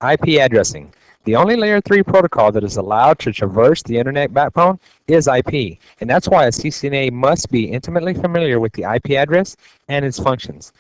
IP addressing. The only layer 3 protocol that is allowed to traverse the internet backbone is IP, and that's why a CCNA must be intimately familiar with the IP address and its functions.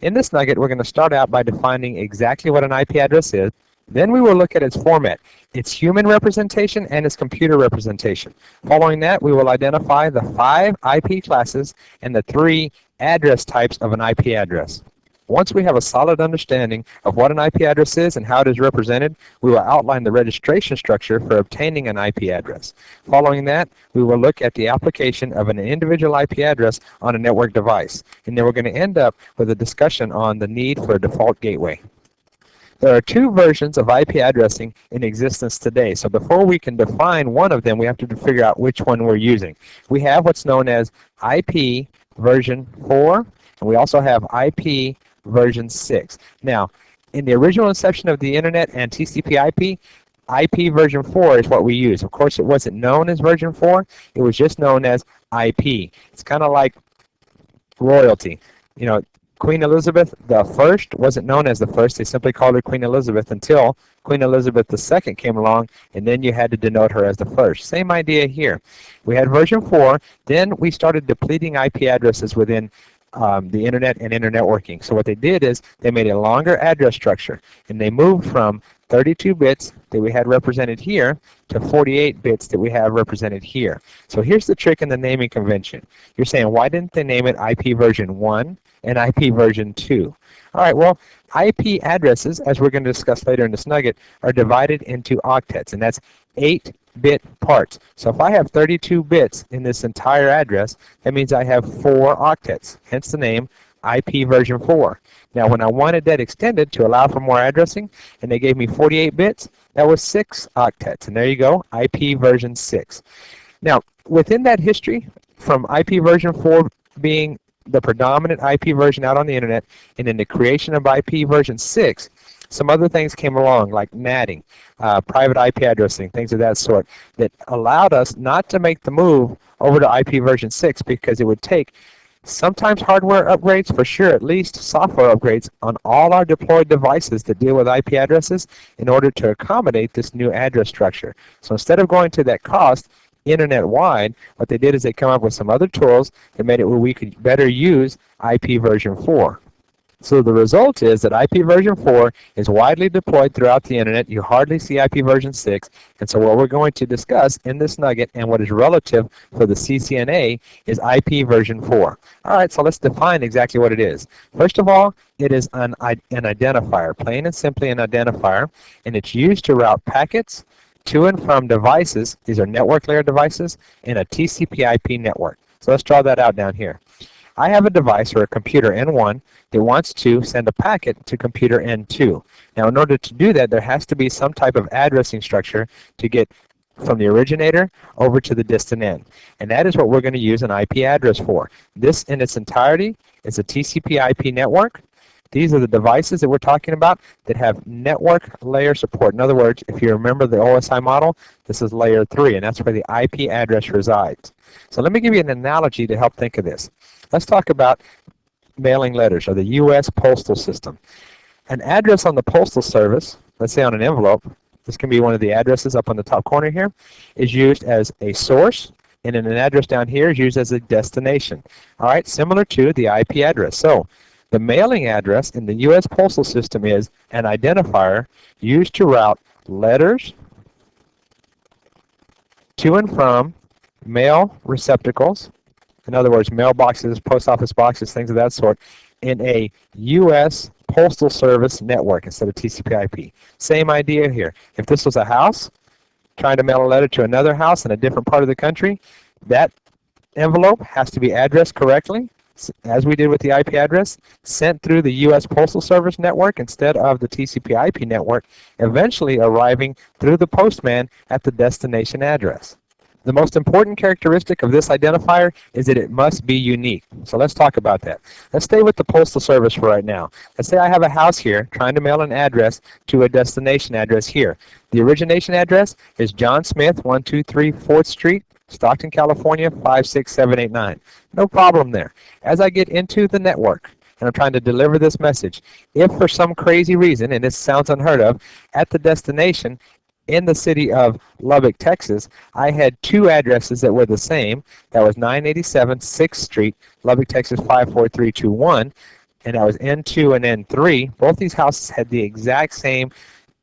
In this nugget, we're going to start out by defining exactly what an IP address is. Then we will look at its format, its human representation, and its computer representation. Following that, we will identify the 5 IP classes and the 3 address types of an IP address. Once we have a solid understanding of what an IP address is and how it is represented, we will outline the registration structure for obtaining an IP address. Following that, we will look at the application of an individual IP address on a network device. And then we're going to end up with a discussion on the need for a default gateway. There are 2 versions of IP addressing in existence today. So before we can define one of them, we have to figure out which one we're using. We have what's known as IP version 4, and we also have IP version 6. Now, in the original inception of the internet and TCP/IP, IP version 4 is what we use. Of course, it wasn't known as version 4. It was just known as IP. It's kind of like royalty. You know, Queen Elizabeth the First wasn't known as the first. They simply called her Queen Elizabeth until Queen Elizabeth II came along, and then you had to denote her as the first. Same idea here. We had version 4. Then we started depleting IP addresses within the internet and internetworking. So what they did is they made a longer address structure, and they moved from 32 bits that we had represented here to 48 bits that we have represented here. So here's the trick in the naming convention. You're saying, why didn't they name it IP version 1 and IP version 2? All right, well, IP addresses, as we're going to discuss later in this nugget, are divided into octets, and that's 8-bit parts. So if I have 32 bits in this entire address, that means I have 4 octets, hence the name IP version 4. Now, when I wanted that extended to allow for more addressing, and they gave me 48 bits, that was 6 octets, and there you go, IP version 6. Now, within that history, from IP version 4 being the predominant IP version out on the internet, and in the creation of IP version 6, some other things came along, like NATing, private IP addressing, things of that sort, that allowed us not to make the move over to IP version 6 because it would take sometimes hardware upgrades, for sure at least software upgrades, on all our deployed devices that deal with IP addresses in order to accommodate this new address structure. So instead of going to that cost internet-wide, what they did is they come up with some other tools that made it where we could better use IP version 4. So the result is that IP version 4 is widely deployed throughout the internet. You hardly see IP version 6. And so what we're going to discuss in this nugget and what is relative for the CCNA is IP version 4. All right, so let's define exactly what it is. First of all, it is an identifier, plain and simply an identifier, and it's used to route packets to and from devices. These are network layer devices in a TCP/IP network. So let's draw that out down here. I have a device or a computer N1 that wants to send a packet to computer N2. Now, in order to do that, there has to be some type of addressing structure to get from the originator over to the distant end. And that is what we're going to use an IP address for. This in its entirety is a TCP/IP network. These are the devices that we're talking about that have network layer support. In other words, if you remember the OSI model, this is layer 3, and that's where the IP address resides. So let me give you an analogy to help think of this. Let's talk about mailing letters, or the U.S. postal system. An address on the postal service, let's say on an envelope, this can be one of the addresses up on the top corner here, is used as a source, and then an address down here is used as a destination. All right, similar to the IP address. So the mailing address in the U.S. postal system is an identifier used to route letters to and from mail receptacles, in other words, mailboxes, post office boxes, things of that sort, in a U.S. Postal Service network instead of TCP/IP. Same idea here. If this was a house trying to mail a letter to another house in a different part of the country, that envelope has to be addressed correctly, as we did with the IP address, sent through the U.S. Postal Service network instead of the TCP/IP network, eventually arriving through the postman at the destination address. The most important characteristic of this identifier is that it must be unique. So let's talk about that. Let's stay with the Postal Service for right now. Let's say I have a house here trying to mail an address to a destination address here. The origination address is John Smith, 123 4th Street, Stockton, California, 56789. No problem there. As I get into the network, and I'm trying to deliver this message. If for some crazy reason, and this sounds unheard of, at the destination in the city of Lubbock, Texas, I had two addresses that were the same. That was 987 6th Street, Lubbock, Texas 54321, and that was N2 and N3. Both these houses had the exact same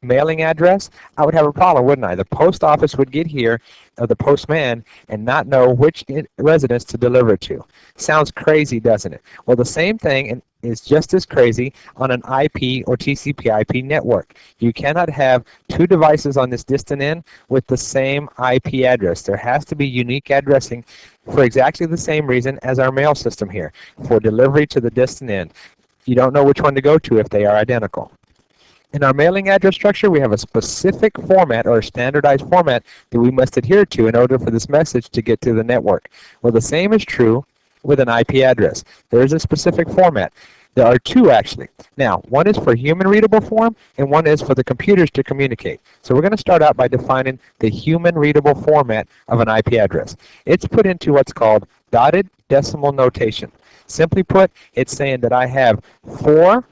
mailing address. I would have a problem, wouldn't I? The post office would get here, the postman, and not know which residence to deliver it to. Sounds crazy, doesn't it? Well, the same thing is just as crazy on an IP or TCP/IP network. You cannot have two devices on this distant end with the same IP address. There has to be unique addressing for exactly the same reason as our mail system here, for delivery to the distant end. You don't know which one to go to if they are identical. In our mailing address structure, we have a specific format or a standardized format that we must adhere to in order for this message to get to the network. Well, the same is true with an IP address. There is a specific format. There are two, actually. Now, one is for human readable form, and one is for the computers to communicate. So we're going to start out by defining the human readable format of an IP address. It's put into what's called dotted decimal notation. Simply put, it's saying that I have 4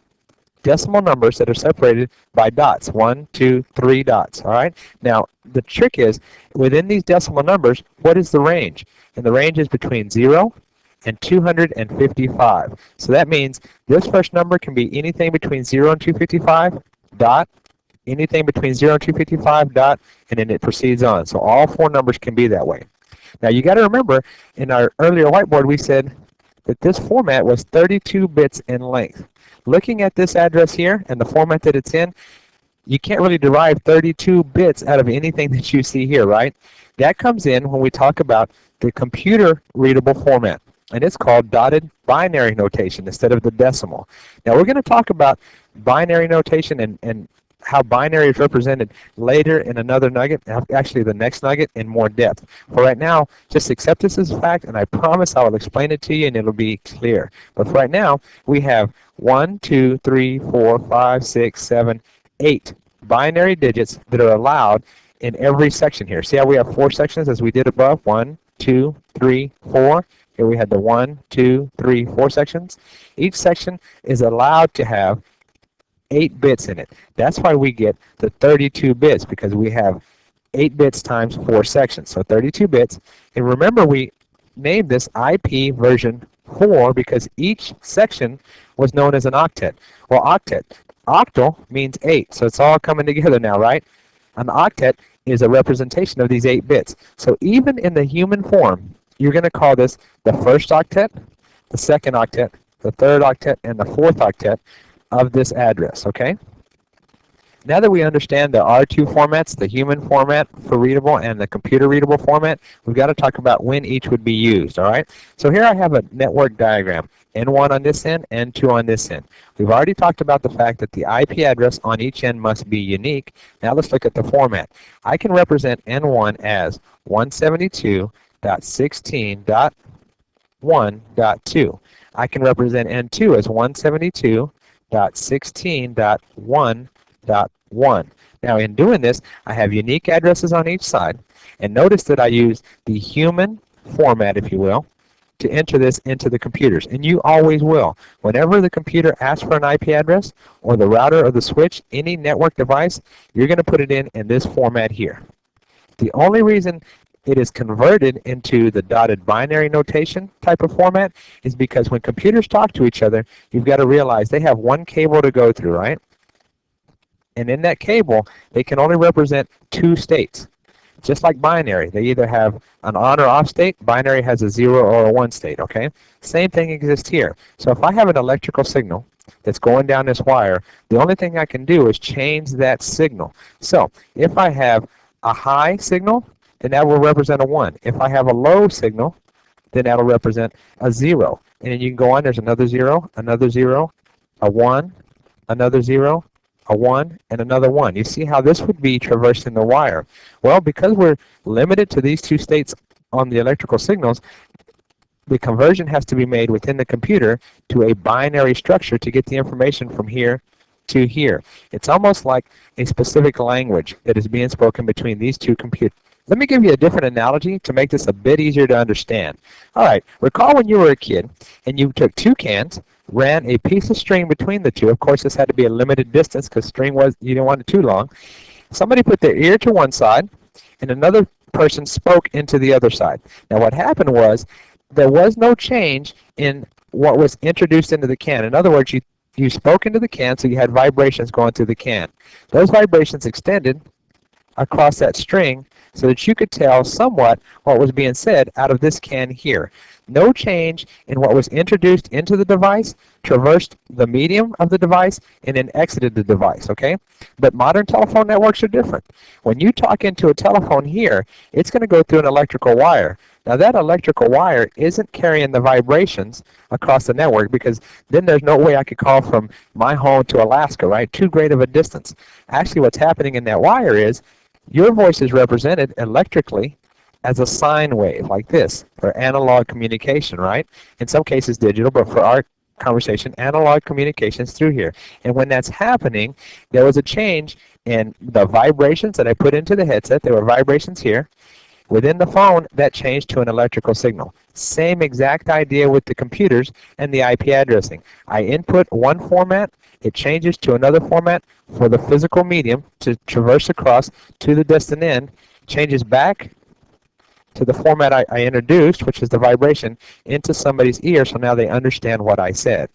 decimal numbers that are separated by dots, 1, 2, 3 dots. All right. Now the trick is, within these decimal numbers, what is the range? And the range is between 0 and 255. So that means this first number can be anything between 0 and 255 dot, anything between 0 and 255 dot, and then it proceeds on. So all 4 numbers can be that way. Now you got to remember, in our earlier whiteboard we said that this format was 32 bits in length. Looking at this address here and the format that it's in, you can't really derive 32 bits out of anything that you see here, right? That comes in when we talk about the computer readable format, and it's called dotted binary notation instead of the decimal. Now we're going to talk about binary notation and how binary is represented later in another nugget, actually the next nugget, in more depth. For right now, just accept this as a fact, and I promise I will explain it to you and it'll be clear. But for right now, we have 1, 2, 3, 4, 5, 6, 7, 8 binary digits that are allowed in every section here. See how we have 4 sections as we did above? 1, 2, 3, 4. Here we had the 1, 2, 3, 4 sections. Each section is allowed to have 8 bits in it. That's why we get the 32 bits, because we have 8 bits times 4 sections, so 32 bits. And remember, we named this IP version 4 because each section was known as an octet. Well, octal means 8, so it's all coming together now, right? An octet is a representation of these 8 bits. So even in the human form, you're going to call this the first octet, the second octet, the third octet, and the fourth octet of this address, okay? Now that we understand there are 2 formats, the human format for readable and the computer readable format, we've got to talk about when each would be used, all right? So here I have a network diagram, N1 on this end, N2 on this end. We've already talked about the fact that the IP address on each end must be unique. Now let's look at the format. I can represent N1 as 172.16.1.2. I can represent N2 as 172.16.1.1. Now in doing this, I have unique addresses on each side, and notice that I use the human format, if you will, to enter this into the computers, and you always will. Whenever the computer asks for an IP address, or the router or the switch, any network device, you're going to put it in this format here. The only reason it is converted into the dotted binary notation type of format is because when computers talk to each other, you've got to realize they have one cable to go through, right? And in that cable, they can only represent 2 states. Just like binary, they either have an on or off state. Binary has a 0 or a 1 state, okay? Same thing exists here. So if I have an electrical signal that's going down this wire, the only thing I can do is change that signal. So if I have a high signal, then that will represent a 1. If I have a low signal, then that'll represent a 0. And then you can go on, there's another 0, a 1, another 0, a 1, and another 1. You see how this would be traversing the wire. Well, because we're limited to these 2 states on the electrical signals, the conversion has to be made within the computer to a binary structure to get the information from here to here. It's almost like a specific language that is being spoken between these 2 computers. Let me give you a different analogy to make this a bit easier to understand. All right, recall when you were a kid and you took 2 cans, ran a piece of string between the two. Of course, this had to be a limited distance because string was, you didn't want it too long. Somebody put their ear to one side, and another person spoke into the other side. Now, what happened was there was no change in what was introduced into the can. In other words, you spoke into the can, so you had vibrations going through the can. Those vibrations extended across that string so that you could tell somewhat what was being said out of this can here. No change in what was introduced into the device, traversed the medium of the device, and then exited the device, okay? But modern telephone networks are different. When you talk into a telephone here, it's going to go through an electrical wire. Now that electrical wire isn't carrying the vibrations across the network, because then there's no way I could call from my home to Alaska, right? Too great of a distance. Actually, what's happening in that wire is your voice is represented electrically as a sine wave, like this, for analog communication, right? In some cases digital, but for our conversation, analog communications through here. And when that's happening, there was a change in the vibrations that I put into the headset. There were vibrations here. Within the phone, that changed to an electrical signal. Same exact idea with the computers and the IP addressing. I input one format, it changes to another format for the physical medium to traverse across to the distant end, changes back to the format I introduced, which is the vibration, into somebody's ear, so now they understand what I said.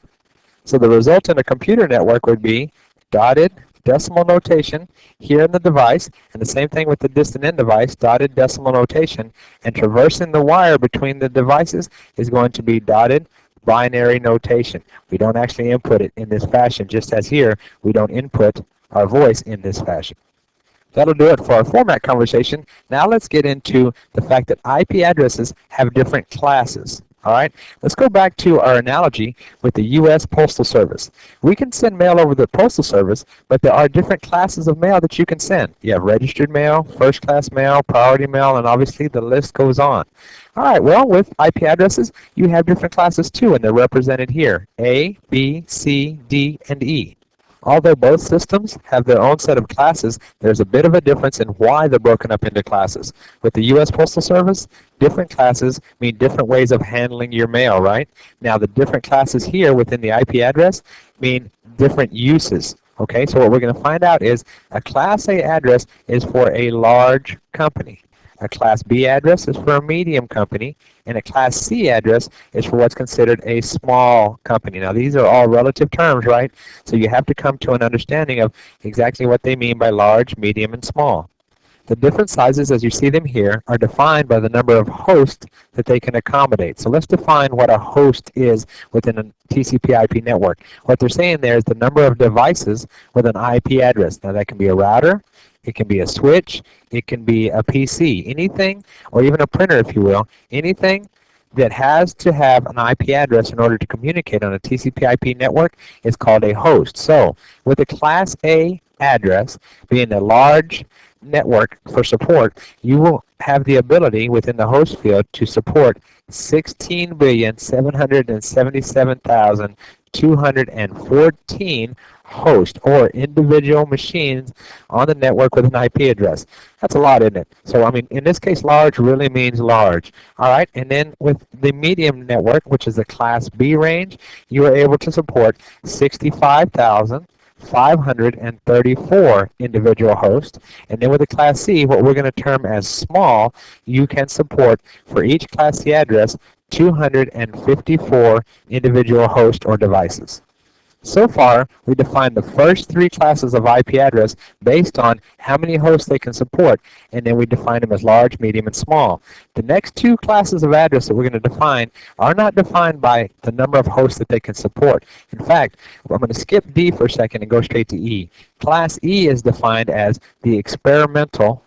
So the result in a computer network would be dotted decimal notation here in the device, and the same thing with the distant end device, dotted decimal notation, and traversing the wire between the devices is going to be dotted binary notation. We don't actually input it in this fashion, just as here we don't input our voice in this fashion. That'll do it for our format conversation. Now let's get into the fact that IP addresses have different classes. All right, let's go back to our analogy with the U.S. Postal Service. We can send mail over the Postal Service, but there are different classes of mail that you can send. You have registered mail, first-class mail, priority mail, and obviously the list goes on. All right, well, with IP addresses, you have different classes too, and they're represented here, A, B, C, D, and E. Although both systems have their own set of classes, there's a bit of a difference in why they're broken up into classes. With the U.S. Postal Service, different classes mean different ways of handling your mail, right? Now, the different classes here within the IP address mean different uses. Okay, so what we're going to find out is a Class A address is for a large company. A Class B address is for a medium company, and a Class C address is for what's considered a small company. Now, these are all relative terms, right? So you have to come to an understanding of exactly what they mean by large, medium, and small. The different sizes, as you see them here, are defined by the number of hosts that they can accommodate. So let's define what a host is within a TCP/IP network. What they're saying there is the number of devices with an IP address. Now, that can be a router, it can be a switch, it can be a PC, anything, or even a printer, if you will, anything that has to have an IP address in order to communicate on a TCP/IP network is called a host. So, with a Class A address being a large network for support, you will have the ability within the host field to support 16,777,214 host or individual machines on the network with an IP address. That's a lot, isn't it? So, I mean, in this case, large really means large. All right, and then with the medium network, which is the Class B range, you are able to support 65,534 individual hosts. And then with the Class C, what we're going to term as small, you can support for each Class C address 254 individual hosts or devices. So far, we defined the first three classes of IP address based on how many hosts they can support, and then we define them as large, medium, and small. The next two classes of address that we're going to define are not defined by the number of hosts that they can support. In fact, I'm going to skip D for a second and go straight to E. Class E is defined as the experimental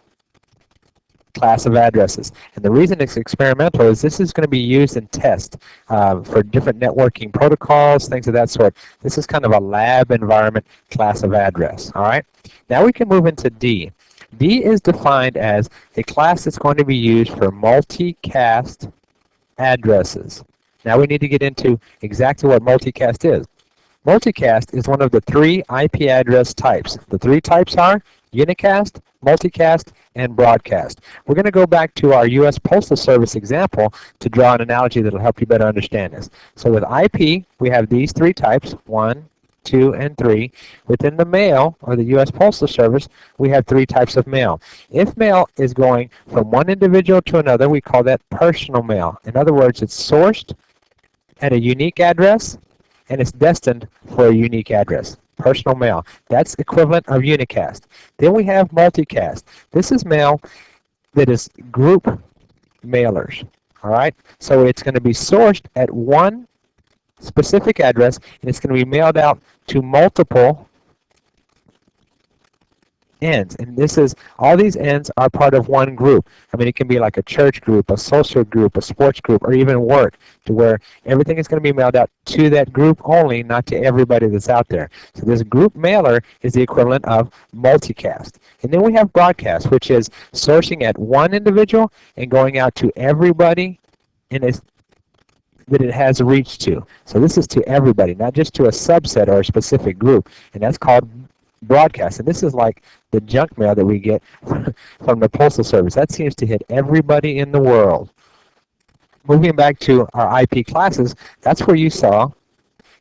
class of addresses. And the reason it's experimental is this is going to be used in tests for different networking protocols, things of that sort. This is kind of a lab environment class of address. All right. Now we can move into D. D is defined as a class that's going to be used for multicast addresses. Now we need to get into exactly what multicast is. Multicast is one of the 3 IP address types. The 3 types are unicast, multicast, and broadcast. We're going to go back to our U.S. Postal Service example to draw an analogy that will help you better understand this. So with IP, we have these 3 types, 1, 2, and 3. Within the mail, or the U.S. Postal Service, we have 3 types of mail. If mail is going from one individual to another, we call that personal mail. In other words, it's sourced at a unique address, and it's destined for a unique address. Personal mail. That's equivalent of unicast. Then we have multicast. This is mail that is group mailers. All right? So it's going to be sourced at one specific address, and it's going to be mailed out to multiple ends. And this is, all these ends are part of one group. I mean, it can be like a church group, a social group, a sports group, or even work, to where everything is going to be mailed out to that group only, not to everybody that's out there. So this group mailer is the equivalent of multicast. And then we have broadcast, which is sourcing at one individual and going out to everybody in a that it has reached to. So this is to everybody, not just to a subset or a specific group, and that's called broadcast. And this is like the junk mail that we get from the Postal Service. That seems to hit everybody in the world. Moving back to our IP classes, that's where you saw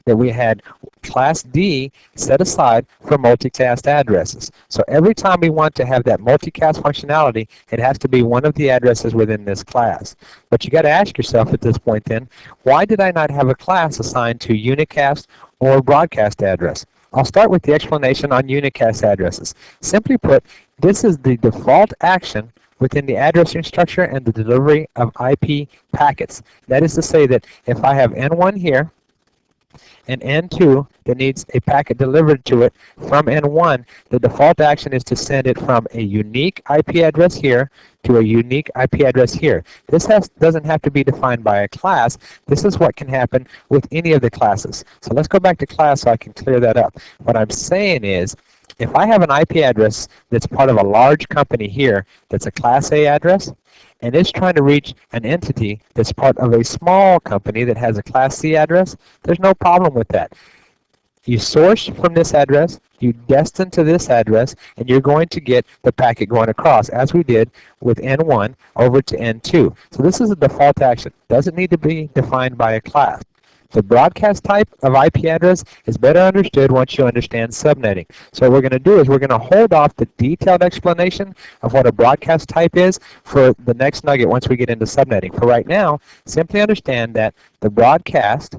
that we had Class D set aside for multicast addresses. So every time we want to have that multicast functionality, it has to be one of the addresses within this class. But you got to ask yourself at this point then, why did I not have a class assigned to unicast or broadcast address? I'll start with the explanation on unicast addresses. Simply put, this is the default action within the addressing structure and the delivery of IP packets. That is to say that if I have N1 here, and N2 that needs a packet delivered to it from N1, the default action is to send it from a unique IP address here to a unique IP address here. This doesn't have to be defined by a class. This is what can happen with any of the classes. So let's go back to class so I can clear that up. What I'm saying is, if I have an IP address that's part of a large company here that's a Class A address, and it's trying to reach an entity that's part of a small company that has a Class C address, there's no problem with that. You source from this address, you destine to this address, and you're going to get the packet going across, as we did with N1 over to N2. So this is a default action. Doesn't need to be defined by a class. The broadcast type of IP address is better understood once you understand subnetting. So what we're going to do is we're going to hold off the detailed explanation of what a broadcast type is for the next nugget once we get into subnetting. For right now, simply understand that the broadcast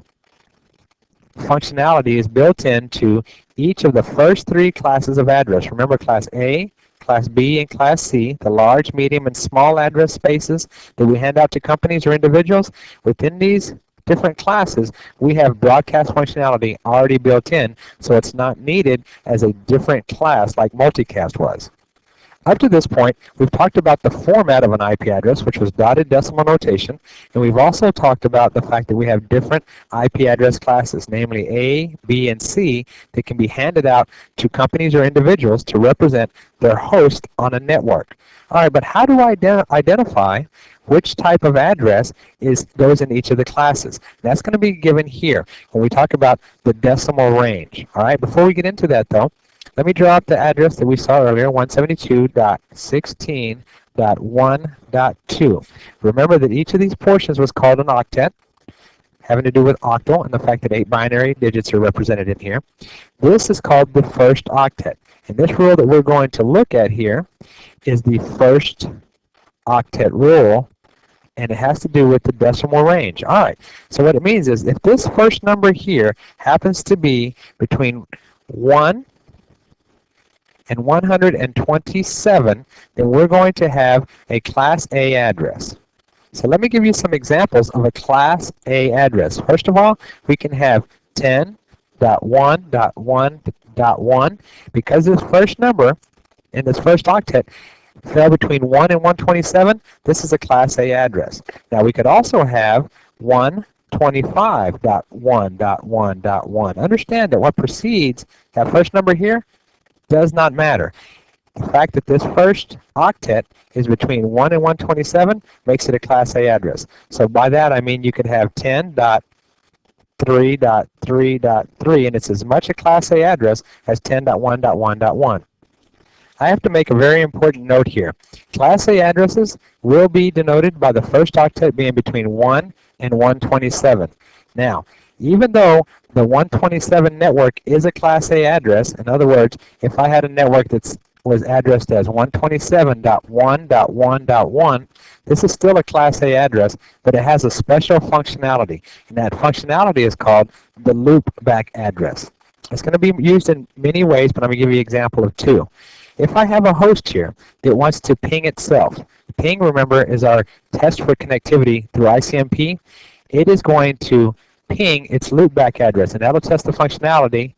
functionality is built into each of the first 3 classes of address. Remember, Class A, Class B, and Class C, the large, medium, and small address spaces that we hand out to companies or individuals. Within these different classes, we have broadcast functionality already built in, so it's not needed as a different class like multicast was. Up to this point, we've talked about the format of an IP address, which was dotted decimal notation, and we've also talked about the fact that we have different IP address classes, namely A, B, and C, that can be handed out to companies or individuals to represent their host on a network. All right, but how do I identify which type of address goes in each of the classes? That's going to be given here when we talk about the decimal range. All right, before we get into that though, let me draw up the address that we saw earlier, 172.16.1.2. Remember that each of these portions was called an octet, having to do with octal and the fact that 8 binary digits are represented in here. This is called the first octet. And this rule that we're going to look at here is the first octet rule, and it has to do with the decimal range. All right, so what it means is if this first number here happens to be between 1 and 127, then we're going to have a Class A address. So let me give you some examples of a Class A address. First of all, we can have 10.1.1.1. Because this first number in this first octet fell between 1 and 127, this is a Class A address. Now we could also have 125.1.1.1. Understand that what precedes that first number here does not matter. The fact that this first octet is between 1 and 127 makes it a Class A address. So by that I mean you could have 10.10.1 10.3.3.3, and it's as much a Class A address as 10.1.1.1. I have to make a very important note here. Class A addresses will be denoted by the first octet being between 1 and 127. Now, even though the 127 network is a Class A address, in other words, if I had a network that was addressed as 127.1.1.1, this is still a Class A address, but it has a special functionality, and that functionality is called the loopback address. It's going to be used in many ways, but I'm going to give you an example of two. If I have a host here that wants to ping itself, ping, remember, is our test for connectivity through ICMP. It is going to ping its loopback address, and that'll test the functionality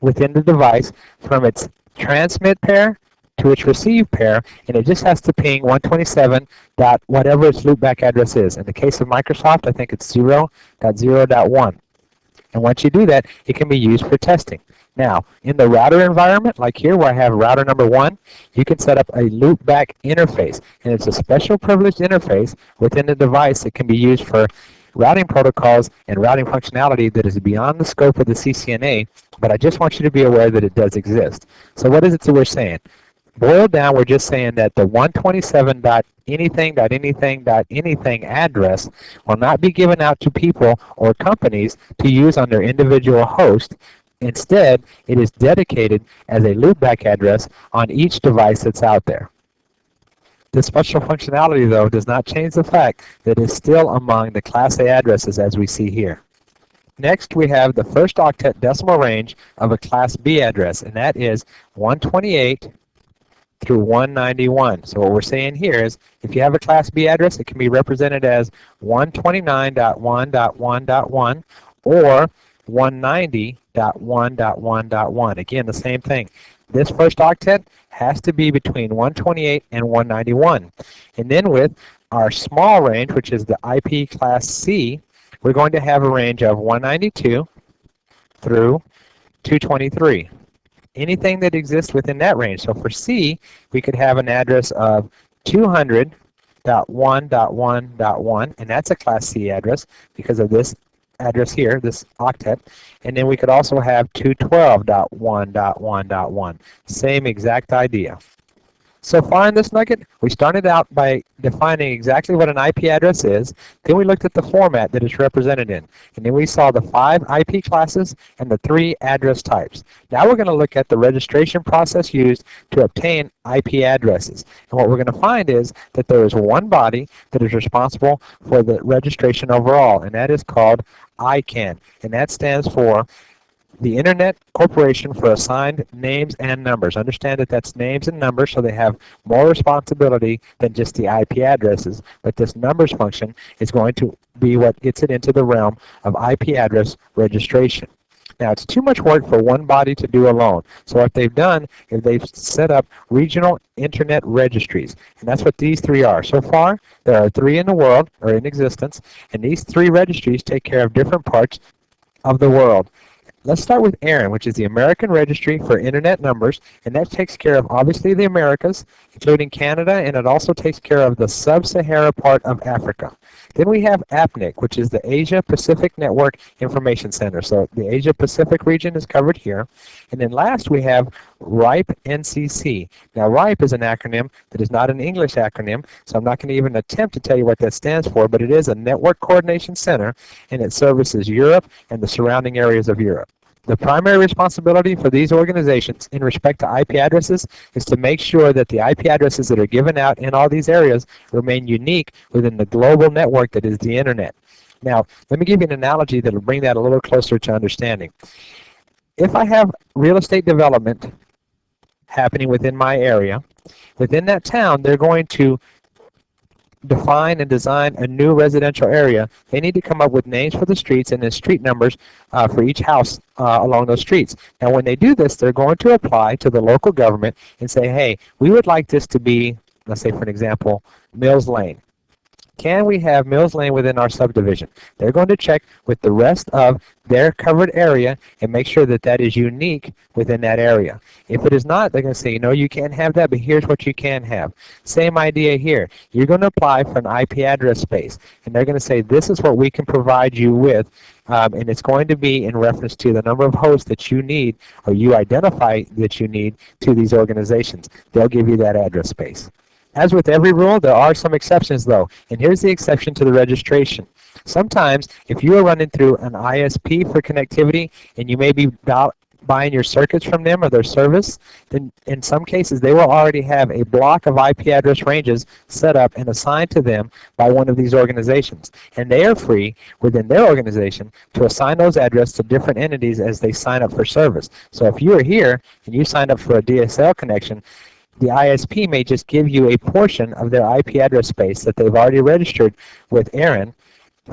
within the device from its transmit pair to its receive pair, and it just has to ping 127 dot whatever its loopback address is. In the case of Microsoft, I think it's 0.0.1. And once you do that, it can be used for testing. Now, in the router environment, like here where I have router number 1, you can set up a loopback interface, and it's a special privileged interface within the device that can be used for routing protocols and routing functionality that is beyond the scope of the CCNA, but I just want you to be aware that it does exist. So what is it that we're saying? Boiled down, we're just saying that the 127.anything.anything.anything address will not be given out to people or companies to use on their individual host. Instead, it is dedicated as a loopback address on each device that's out there. This special functionality, though, does not change the fact that it's still among the Class A addresses as we see here. Next, we have the first octet decimal range of a Class B address, and that is 128 through 191. So what we're saying here is if you have a Class B address, it can be represented as 129.1.1.1 or 190.1.1.1. Again, the same thing. This first octet has to be between 128 and 191. And then with our small range, which is the IP Class C, we're going to have a range of 192 through 223. Anything that exists within that range. So for C, we could have an address of 200.1.1.1, and that's a Class C address because of this address here, this octet. And then we could also have 212.1.1.1. Same exact idea. So far in this nugget, we started out by defining exactly what an IP address is. Then we looked at the format that it's represented in. And then we saw the 5 IP classes and the 3 address types. Now we're going to look at the registration process used to obtain IP addresses. And what we're going to find is that there is one body that is responsible for the registration overall, and that is called ICANN. And that stands for the Internet Corporation for Assigned Names and Numbers. Understand that that's names and numbers, so they have more responsibility than just the IP addresses. But this numbers function is going to be what gets it into the realm of IP address registration. Now, it's too much work for one body to do alone. So what they've done is they've set up regional Internet registries. And that's what these 3 are. So far, there are 3 in the world, or in existence, and these 3 registries take care of different parts of the world. Let's start with ARIN, which is the American Registry for Internet Numbers, and that takes care of obviously the Americas, including Canada, and it also takes care of the sub-Sahara part of Africa. Then we have APNIC, which is the Asia Pacific Network Information Center. So the Asia Pacific region is covered here. And then last we have RIPE NCC. Now RIPE is an acronym that is not an English acronym, so I'm not going to even attempt to tell you what that stands for, but it is a Network Coordination Center, and it services Europe and the surrounding areas of Europe. The primary responsibility for these organizations in respect to IP addresses is to make sure that the IP addresses that are given out in all these areas remain unique within the global network that is the Internet. Now, let me give you an analogy that will bring that a little closer to understanding. If I have real estate development happening within my area, within that town, they're going to define and design a new residential area. They need to come up with names for the streets and then street numbers for each house along those streets. Now when they do this, they're going to apply to the local government and say, hey, we would like this to be, let's say for an example, Mills Lane. Can we have Mills Lane within our subdivision? They're going to check with the rest of their covered area and make sure that that is unique within that area. If it is not, they're going to say, no, you can't have that, but here's what you can have. Same idea here. You're going to apply for an IP address space, and they're going to say, this is what we can provide you with and it's going to be in reference to the number of hosts that you need or you identify that you need to these organizations. They'll give you that address space. As with every rule, there are some exceptions though, and here's the exception to the registration. Sometimes, if you are running through an ISP for connectivity and you may be buying your circuits from them or their service, then in some cases they will already have a block of IP address ranges set up and assigned to them by one of these organizations. And they are free within their organization to assign those addresses to different entities as they sign up for service. So if you are here and you signed up for a DSL connection, the ISP may just give you a portion of their IP address space that they've already registered with ARIN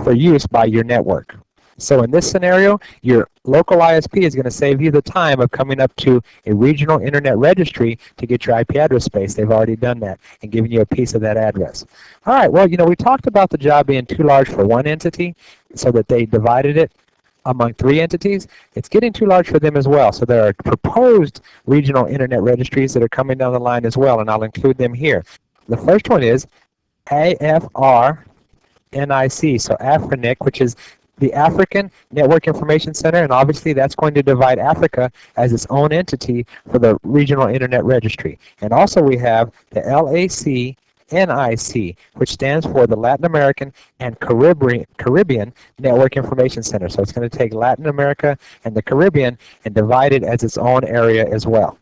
for use by your network. So in this scenario, your local ISP is going to save you the time of coming up to a regional internet registry to get your IP address space. They've already done that and given you a piece of that address. All right, well, we talked about the job being too large for one entity so that they divided it among 3 entities. It's getting too large for them as well. So there are proposed regional internet registries that are coming down the line as well, and I'll include them here. The first one is AFRNIC, so AFRNIC, which is the African Network Information Center, and obviously that's going to divide Africa as its own entity for the regional internet registry. And also we have the LACNIC, which stands for the Latin American and Caribbean Network Information Center. So it's going to take Latin America and the Caribbean and divide it as its own area as well.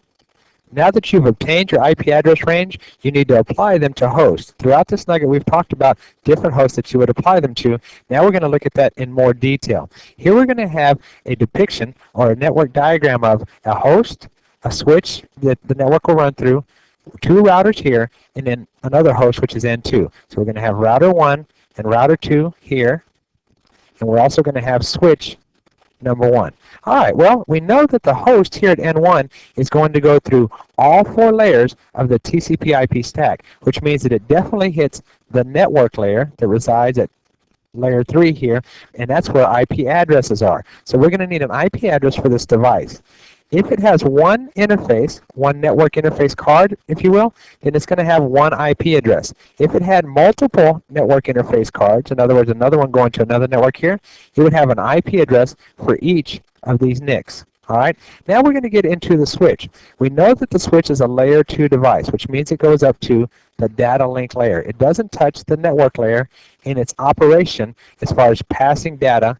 Now that you've obtained your IP address range, you need to apply them to hosts. Throughout this nugget, we've talked about different hosts that you would apply them to. Now we're going to look at that in more detail. Here we're going to have a depiction or a network diagram of a host, a switch that the network will run through, 2 routers here, and then another host, which is N2. So we're going to have router 1 and router 2 here, and we're also going to have switch number 1. All right, well, we know that the host here at N1 is going to go through all 4 layers of the TCP/IP stack, which means that it definitely hits the network layer that resides at layer 3 here, and that's where IP addresses are. So we're going to need an IP address for this device. If it has one interface, one network interface card, if you will, then it's going to have one IP address. If it had multiple network interface cards, in other words, another one going to another network here, it would have an IP address for each of these NICs. All right, now we're going to get into the switch. We know that the switch is a layer 2 device, which means it goes up to the data link layer. It doesn't touch the network layer in its operation as far as passing data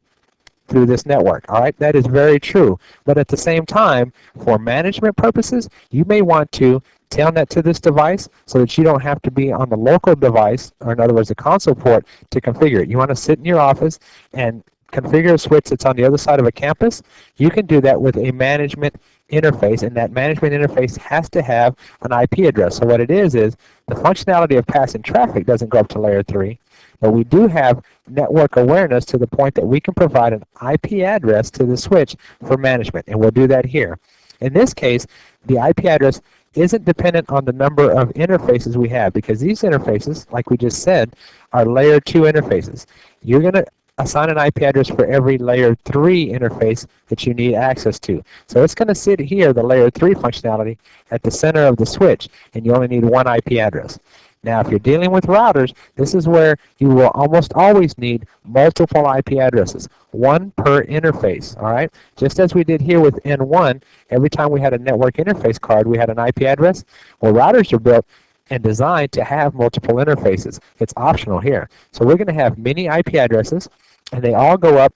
through this network. All right, that is very true. But at the same time, for management purposes, you may want to telnet to this device so that you don't have to be on the local device, or in other words, the console port, to configure it. You want to sit in your office and configure a switch that's on the other side of a campus. You can do that with a management interface, and that management interface has to have an IP address. So what it is the functionality of passing traffic doesn't go up to layer 3, but we do have network awareness to the point that we can provide an IP address to the switch for management, and we'll do that here. In this case, the IP address isn't dependent on the number of interfaces we have, because these interfaces, like we just said, are layer 2 interfaces. You're going to assign an IP address for every layer 3 interface that you need access to. So it's going to sit here, the layer 3 functionality, at the center of the switch, and you only need one IP address. Now, if you're dealing with routers, this is where you will almost always need multiple IP addresses, one per interface, all right? Just as we did here with N1, every time we had a network interface card, we had an IP address. Well, routers are built and designed to have multiple interfaces. It's optional here. So we're going to have many IP addresses, and they all go up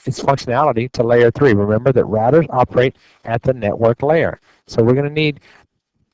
its functionality to layer 3. Remember that routers operate at the network layer. So we're going to need,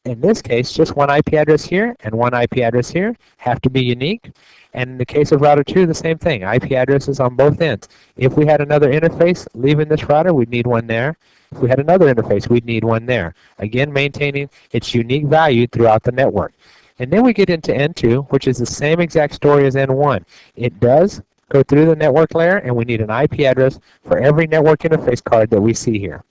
in this case, just one IP address here and one IP address here, have to be unique. And in the case of router 2, the same thing, IP addresses on both ends. If we had another interface leaving this router, we'd need one there. If we had another interface, we'd need one there. Again, maintaining its unique value throughout the network. And then we get into N2, which is the same exact story as N1. It does go through the network layer, and we need an IP address for every network interface card that we see here.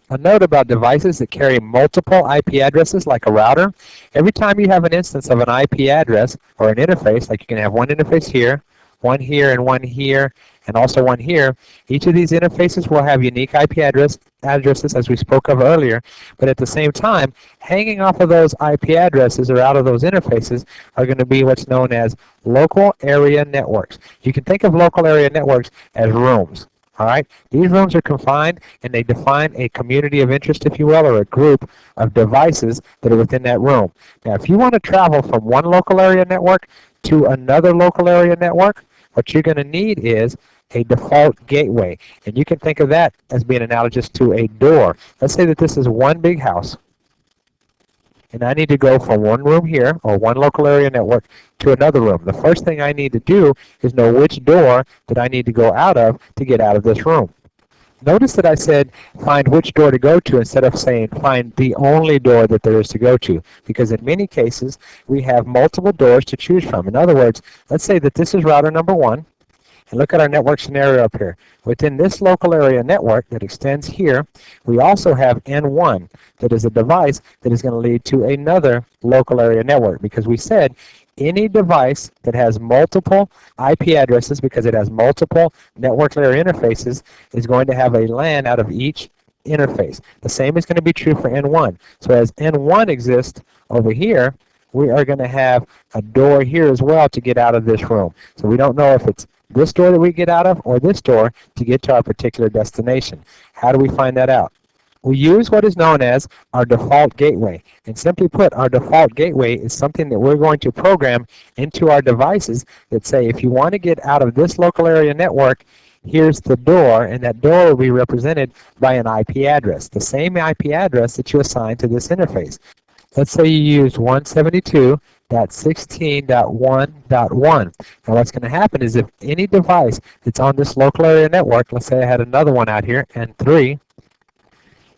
A note about devices that carry multiple IP addresses, like a router. Every time you have an instance of an IP address or an interface, like you can have one interface here, one here, and also one here, each of these interfaces will have unique IP addresses, as we spoke of earlier, but at the same time, hanging off of those IP addresses or out of those interfaces are going to be what's known as local area networks. You can think of local area networks as rooms. All right, these rooms are confined and they define a community of interest, if you will, or a group of devices that are within that room. Now, if you want to travel from one local area network to another local area network, what you're going to need is a default gateway. And you can think of that as being analogous to a door. Let's say that this is one big house, and I need to go from one room here, or one local area network, to another room. The first thing I need to do is know which door that I need to go out of to get out of this room. Notice that I said find which door to go to instead of saying find the only door that there is to go to, because in many cases we have multiple doors to choose from. In other words, let's say that this is router number 1, and look at our network scenario up here. Within this local area network that extends here, we also have N1, that is a device that is going to lead to another local area network, because we said any device that has multiple IP addresses, because it has multiple network layer interfaces, is going to have a LAN out of each interface. The same is going to be true for N1. So as N1 exists over here, we are going to have a door here as well to get out of this room. So we don't know if it's this door that we get out of or this door to get to our particular destination. How do we find that out? We use what is known as our default gateway. And simply put, our default gateway is something that we're going to program into our devices that say, if you want to get out of this local area network, here's the door, and that door will be represented by an IP address, the same IP address that you assign to this interface. Let's say you use 172.16.1.1. Now what's going to happen is if any device that's on this local area network, let's say I had another one out here, N3,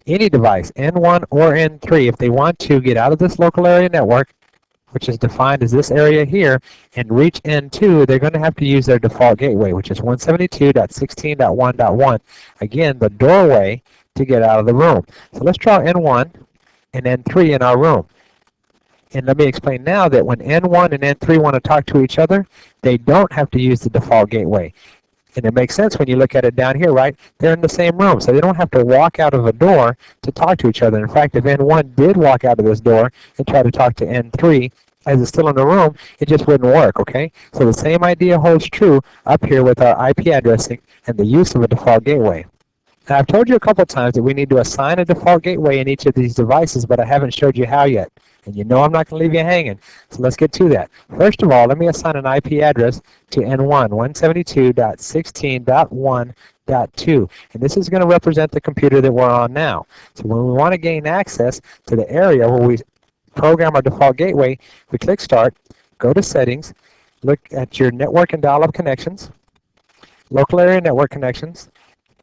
any device, N1 or N3, if they want to get out of this local area network, which is defined as this area here, and reach N2, they're going to have to use their default gateway, which is 172.16.1.1. Again, the doorway to get out of the room. So let's draw N1 and N3 in our room. And let me explain now that when N1 and N3 want to talk to each other, they don't have to use the default gateway. And it makes sense when you look at it down here, right? They're in the same room, so they don't have to walk out of a door to talk to each other. In fact, if N1 did walk out of this door and try to talk to N3, as it's still in the room, it just wouldn't work, okay? So the same idea holds true up here with our IP addressing and the use of a default gateway. Now, I've told you a couple times that we need to assign a default gateway in each of these devices, but I haven't showed you how yet. And you know I'm not going to leave you hanging, so let's get to that. First of all, let me assign an IP address to N1, 172.16.1.2. And this is going to represent the computer that we're on now. So when we want to gain access to the area where we program our default gateway, we click Start, go to Settings, look at your network and dial-up connections, local area network connections,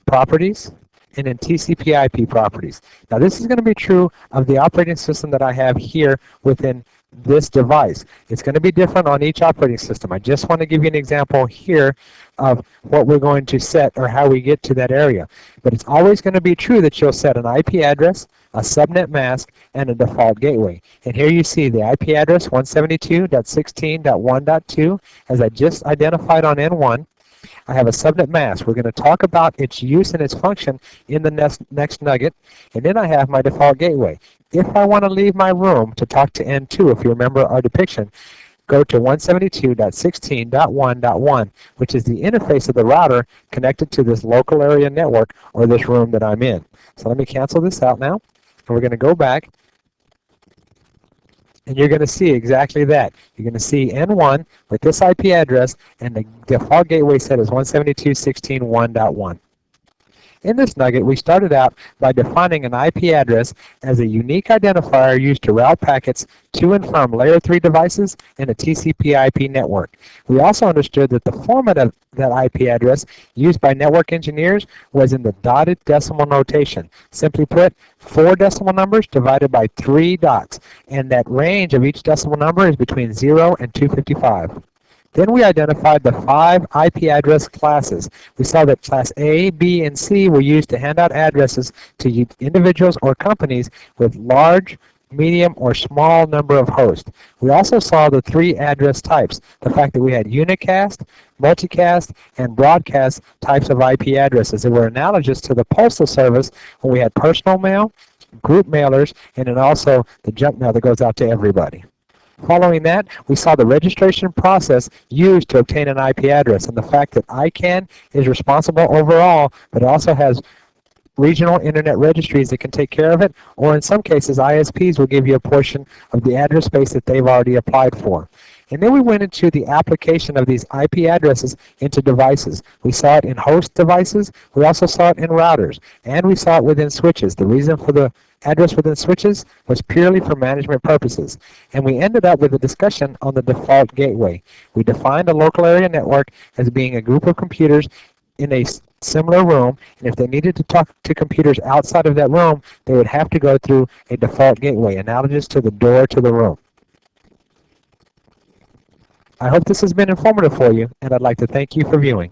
properties, and then TCP/IP properties. Now this is going to be true of the operating system that I have here within this device. It's going to be different on each operating system. I just want to give you an example here of what we're going to set or how we get to that area. But it's always going to be true that you'll set an IP address, a subnet mask, and a default gateway. And here you see the IP address 172.16.1.2 as I just identified on N1. I have a subnet mask. We're going to talk about its use and its function in the next nugget. And then I have my default gateway. If I want to leave my room to talk to N2, if you remember our depiction, go to 172.16.1.1, which is the interface of the router connected to this local area network or this room that I'm in. So let me cancel this out now. And we're going to go back. And you're going to see exactly that. You're going to see N1 with this IP address, and the default gateway set is 172.16.1.1. In this nugget, we started out by defining an IP address as a unique identifier used to route packets to and from Layer 3 devices in a TCP/IP network. We also understood that the format of that IP address used by network engineers was in the dotted decimal notation. Simply put, 4 decimal numbers divided by 3 dots, and that range of each decimal number is between 0 and 255. Then we identified the 5 IP address classes. We saw that class A, B, and C were used to hand out addresses to individuals or companies with large, medium, or small number of hosts. We also saw the 3 address types, the fact that we had unicast, multicast, and broadcast types of IP addresses that were analogous to the postal service when we had personal mail, group mailers, and then also the junk mail that goes out to everybody. Following that, we saw the registration process used to obtain an IP address and the fact that ICANN is responsible overall, but also has regional internet registries that can take care of it, or in some cases, ISPs will give you a portion of the address space that they've already applied for. And then we went into the application of these IP addresses into devices. We saw it in host devices, we also saw it in routers, and we saw it within switches. The reason for the address within switches was purely for management purposes. And we ended up with a discussion on the default gateway. We defined a local area network as being a group of computers in a similar room, and if they needed to talk to computers outside of that room, they would have to go through a default gateway, analogous to the door to the room. I hope this has been informative for you, and I'd like to thank you for viewing.